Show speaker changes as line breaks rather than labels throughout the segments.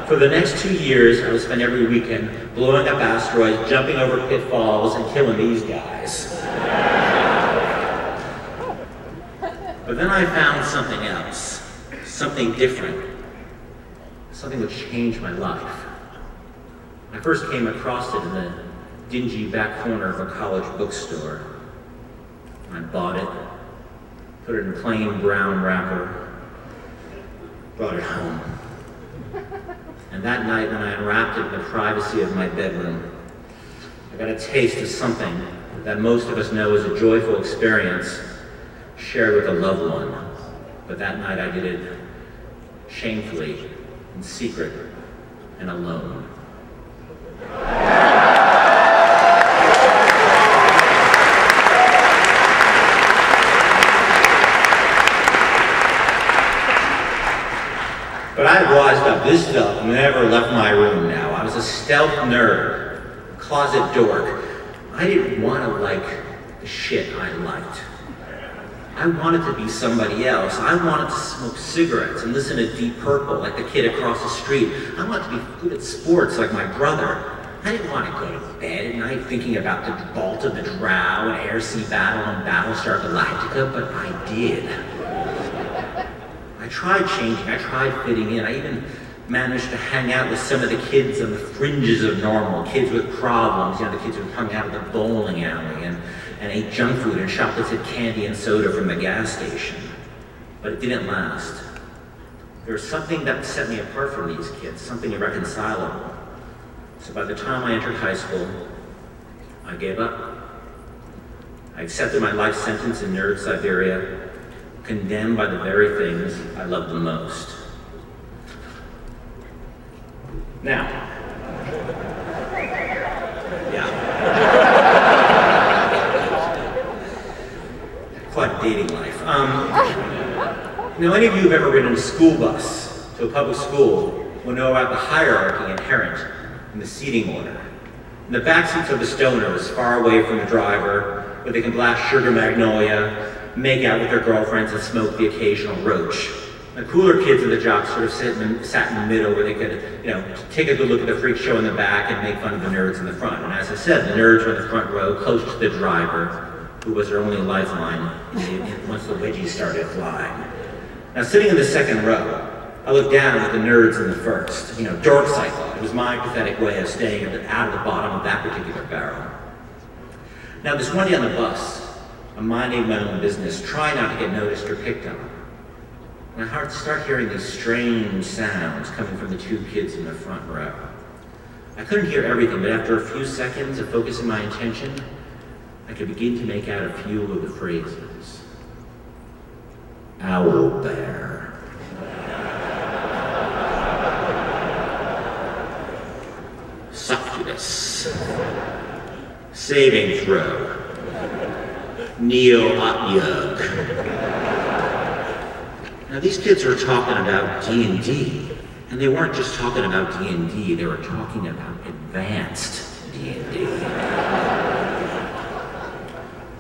For the next 2 years, I would spend every weekend blowing up asteroids, jumping over pitfalls, and killing these guys. But then I found something else, something different, something that changed my life. I first came across it in the dingy back corner of a college bookstore. I bought it, put it in a plain brown wrapper, brought it home. And that night when I unwrapped it in the privacy of my bedroom, I got a taste of something that most of us know as a joyful experience shared with a loved one. But that night I did it shamefully, in secret, and alone. But I realized that this stuff never left my room now. I was a stealth nerd, closet dork. I didn't want to like the shit I liked. I wanted to be somebody else. I wanted to smoke cigarettes and listen to Deep Purple like the kid across the street. I wanted to be good at sports like my brother. I didn't want to go to bed at night thinking about the Vault of the Drow and Air-Sea Battle and Battlestar Galactica, but I did. I tried changing, I tried fitting in. I even managed to hang out with some of the kids on the fringes of normal, kids with problems, the kids who hung out at the bowling alley and ate junk food and shoplifted candy and soda from the gas station. But it didn't last. There was something that set me apart from these kids, something irreconcilable. So by the time I entered high school, I gave up. I accepted my life sentence in Nerd Siberia, condemned by the very things I loved the most. Now, quite dating life. Now, any of you who've ever ridden a school bus to a public school will know about the hierarchy inherent in the seating order. In the back seats of the stoners, far away from the driver, where they can blast Sugar Magnolia, make out with their girlfriends, and smoke the occasional roach. The cooler kids in the jocks sort of sat in the middle where they could, take a good look at the freak show in the back and make fun of the nerds in the front. And as I said, the nerds were in the front row, close to the driver, who was their only lifeline once the wedgies started flying. Now, sitting in the second row, I looked down at the nerds in the first. Dorks I thought. It was my pathetic way of staying out of the bottom of that particular barrel. Now, this one day on the bus, I'm minding my own business, trying not to get noticed or picked on. And I start hearing these strange sounds coming from the two kids in the front row. I couldn't hear everything, but after a few seconds of focusing my attention, I could begin to make out a few of the phrases. Owl bear. Succubus. Saving throw. Neo-Otyug. Now these kids were talking about D&D, and they weren't just talking about D&D, they were talking about advanced D&D.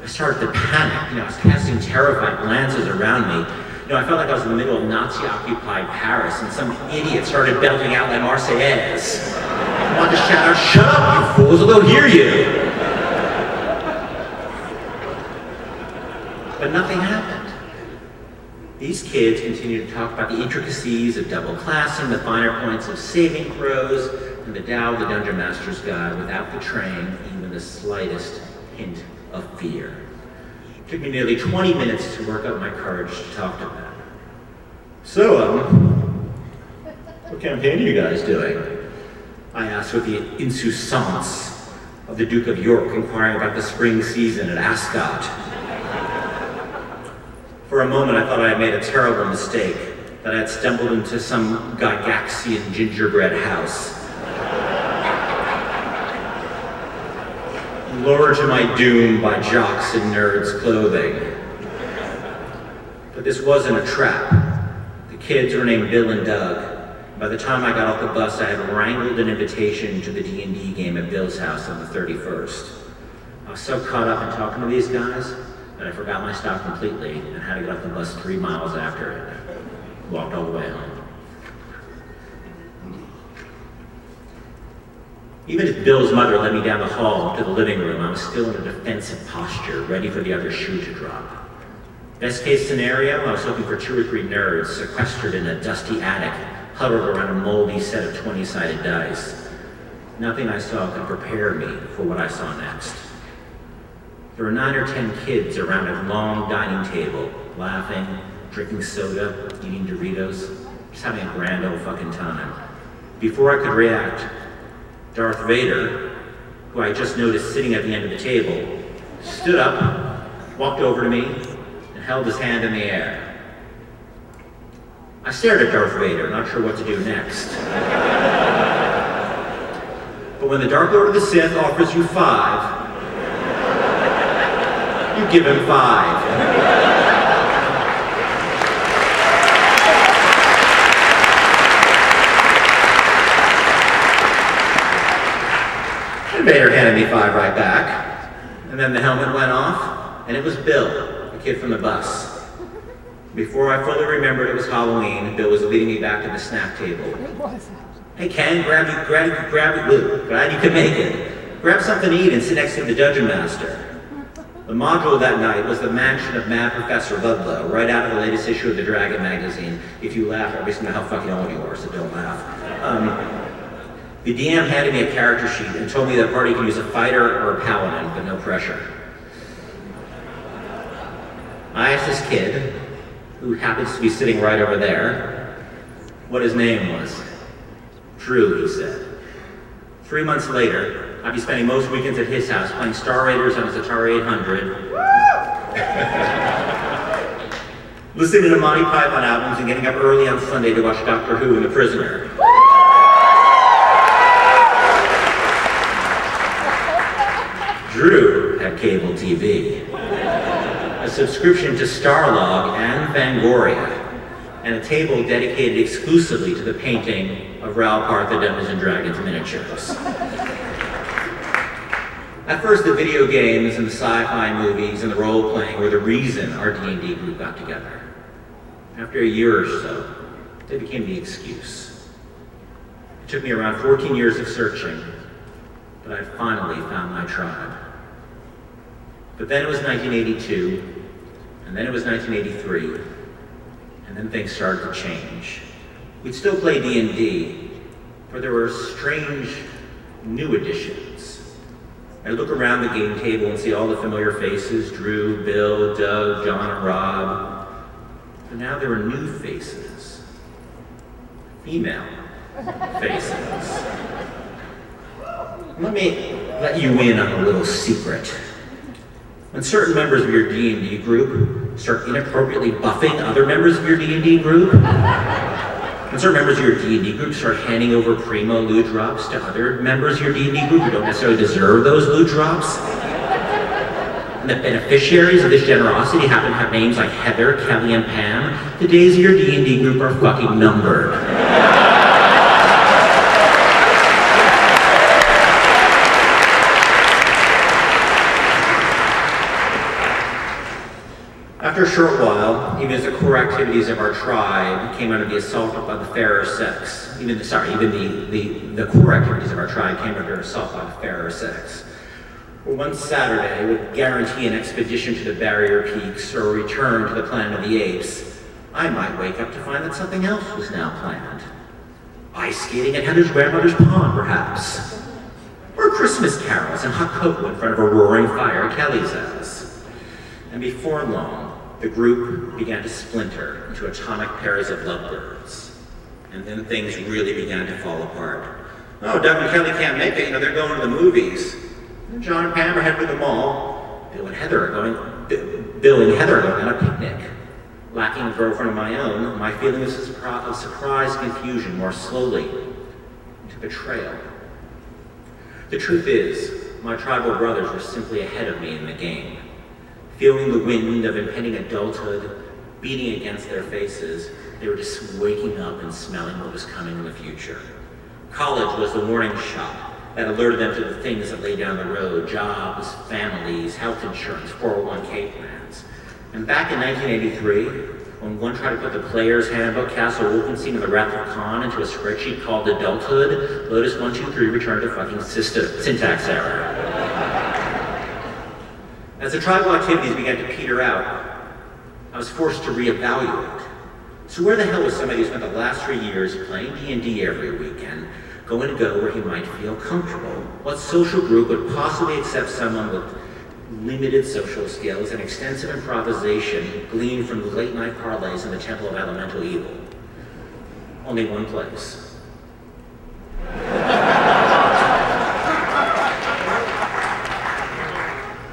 I started to panic, I was casting terrified glances around me. I felt like I was in the middle of Nazi-occupied Paris, and some idiot started belting out La Marseillaise. I wanted to shout out, "Shut up, you fools, or they'll hear you!" But nothing happened. These kids continued to talk about the intricacies of double classing, the finer points of saving throws, and the Tao of the Dungeon Master's Guide without betraying even the slightest hint of fear. It took me nearly 20 minutes to work up my courage to talk to them. So, what campaign are you guys doing? I asked with the insouciance of the Duke of York inquiring about the spring season at Ascot. For a moment, I thought I had made a terrible mistake, that I had stumbled into some Gygaxian gingerbread house. Lured to my doom by jocks in nerds' clothing. But this wasn't a trap. The kids were named Bill and Doug. By the time I got off the bus, I had wrangled an invitation to the D&D game at Bill's house on the 31st. I was so caught up in talking to these guys that I forgot my stop completely and had to get off the bus 3 miles after it. Walked all the way home. Even as Bill's mother led me down the hall to the living room, I was still in a defensive posture, ready for the other shoe to drop. Best case scenario, I was hoping for 2 or 3 nerds sequestered in a dusty attic, huddled around a moldy set of 20-sided dice. Nothing I saw could prepare me for what I saw next. There were 9 or 10 kids around a long dining table, laughing, drinking soda, eating Doritos, just having a grand old fucking time. Before I could react, Darth Vader, who I just noticed sitting at the end of the table, stood up, walked over to me, and held his hand in the air. I stared at Darth Vader, not sure what to do next. But when the Dark Lord of the Sith offers you 5, you give him 5. Vader handed me 5 right back, and then the helmet went off, and it was Bill, the kid from the bus. Before I fully remembered it was Halloween, Bill was leading me back to the snack table. Hey Ken, glad you could make it. Grab something to eat and sit next to the Dungeon Master. The module that night was the mansion of Mad Professor Ludlow, right out of the latest issue of the Dragon magazine. If you laugh, I obviously know how fucking old you are, so don't laugh. The DM handed me a character sheet and told me that party could use a fighter or a paladin, but no pressure. I asked this kid, who happens to be sitting right over there, what his name was. Drew, he said. 3 months later, I'd be spending most weekends at his house playing Star Raiders on his Atari 800, listening to Monty Python albums and getting up early on Sunday to watch Doctor Who and The Prisoner. Drew had cable TV, a subscription to Starlog and Fangoria, and a table dedicated exclusively to the painting of Ral Parth the Dungeons and Dragons miniatures. At first, the video games and the sci-fi movies and the role-playing were the reason our D&D group got together. After a year or so, they became the excuse. It took me around 14 years of searching, but I finally found my tribe. But then it was 1982, and then it was 1983, and then things started to change. We'd still play D&D, but there were strange new additions. I'd look around the game table and see all the familiar faces, Drew, Bill, Doug, John, and Rob. But now there were new faces. Female faces. Let me let you in on a little secret. When certain members of your D&D group start inappropriately buffing other members of your D&D group, when certain members of your D&D group start handing over primo loot drops to other members of your D&D group who don't necessarily deserve those loot drops, and the beneficiaries of this generosity happen to have names like Heather, Kelly, and Pam, the days of your D&D group are fucking numbered. After a short while, even as the core activities of our tribe came under the assault by the fairer sex, the core activities of our tribe came under assault by the fairer sex. Well, one Saturday would guarantee an expedition to the barrier peaks or a return to the planet of the apes. I might wake up to find that something else was now planned. Ice skating at Heather's grandmother's pond, perhaps. Or Christmas carols and hot cocoa in front of a roaring fire at Kelly's house. And before long, the group began to splinter into atomic pairs of lovebirds. And then things really began to fall apart. Oh, Doug and Kelly can't make it, they're going to the movies. And John and Pam are headed to the mall. Bill and Heather are going on a picnic. Lacking a girlfriend of my own, my feeling of surprise and confusion more slowly into betrayal. The truth is, my tribal brothers were simply ahead of me in the game. Feeling the wind of impending adulthood beating against their faces, they were just waking up and smelling what was coming in the future. College was the warning shot that alerted them to the things that lay down the road: jobs, families, health insurance, 401k plans. And back in 1983, when one tried to put the player's handbook, Castle Wolfenstein, and the Wrath of Khan into a spreadsheet called adulthood, Lotus 123 returned to fucking syntax error. As the tribal activities began to peter out, I was forced to reevaluate. So where the hell was somebody who spent the last 3 years playing D&D every weekend going to go where he might feel comfortable? What social group would possibly accept someone with limited social skills and extensive improvisation gleaned from the late-night parlays in the Temple of Elemental Evil? Only one place.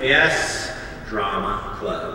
Yes, Drama Club.